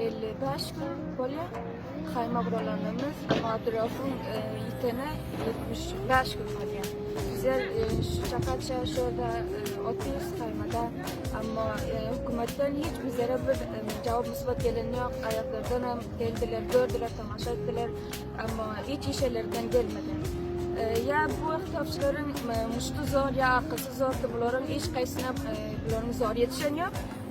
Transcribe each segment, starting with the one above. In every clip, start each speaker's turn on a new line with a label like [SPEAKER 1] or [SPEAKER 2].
[SPEAKER 1] 55 gün böyle kaymakrolarımız ama tarafın yitene 75 gün kalıyor. Bizler şakatça şurada 30 kaymada ama hükümetten hiç bizlere bir cevap musbat gelen yok. Ayaklardan hem geldiler, gördüler, tamaşa ettiler ama hiç işlerden gelmedi. Ya bu kitapçıların muştu zor ya akılsız zor ki bunların iş kayısına bunların zor yetişemiyor.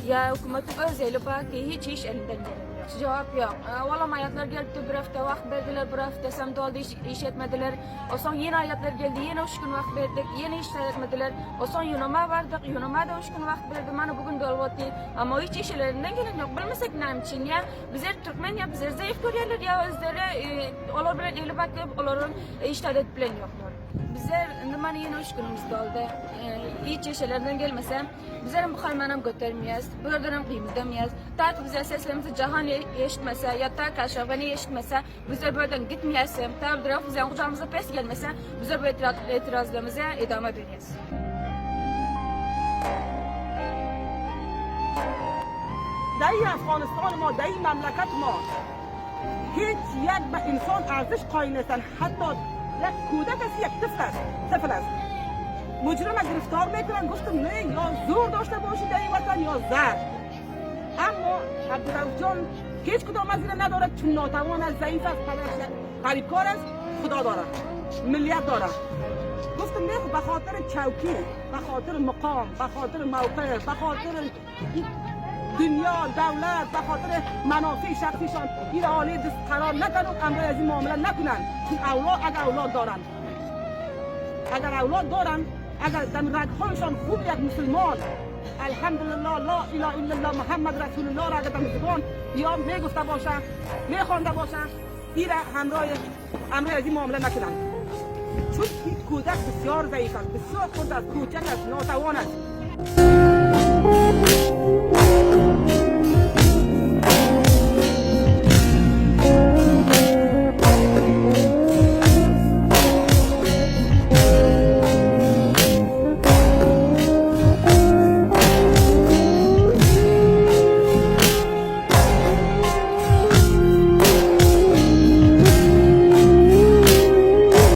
[SPEAKER 1] Ya hükümetin özeli bak ki hiç iş elinden gelmiyor. Cevap yok. Oğlum hayatlar geldi bir hafta vakit verdiler, bir hafta sem doldu iş etmediler. O son yeni hayatlar geldi, yine 3 gün vakit verdik, yine iş etmediler. O son Yunan'a vardık, Yunan'a da 3 gün vakit verdi, bana bugün doldu. Ama hiç işlerinden gelen yok. Bilmesek ne için ya? Bizler Türkmen ya, bizler zayıf görüyorlar ya özleri. Onlar bilen eli bakıp, onların iştadet bilen yoklar. Bizler hemen yine 3 günümüz doldu. Hiç işlerden gelmesem, bizlerin bu kaymanam götürmeyiz, bu dönem kıymedemeyiz. Ta ki bizler seslerimizi cahan eşitmese, ya ta ki aşağıdan eşitmese, bizler buradan gitmeyesem, ta bir taraf bizlerin kucağımıza pes gelmese, bizler bu itirazlarımıza idame veririz.
[SPEAKER 2] در افغانستان ما در این مملکت ما هیچ یک به انسان ارزش قائل نیستن حتی یک کودک است یک طفل است مجرم گرفتار میکنن گفتم نه یا زور داشته باشی در این وطن یا زر اما عبدالرؤف جان هیچ کدام از این ندارد چون ناتوان است ضعیف است غریبکار است خدا دارد ملیت دارد گفتم نه به خاطر چوکی به خاطر مقام به خاطر موقع به خاطر دنیا دولت به خاطر منافع شخصیشان این حالی دست قرار ندن و امروز از این معامله نکنن چون اگر اولاد دارن اگر در رگهایشان خوب یک مسلمان الحمدلله لا اله الا الله محمد رسول الله را اگر در زبان یا میگفته باشه میخوانده باشه این را همراه از این معامله نکنن چون این کودک بسیار ضعیف است بسیار خود است کوچک است ناتوان است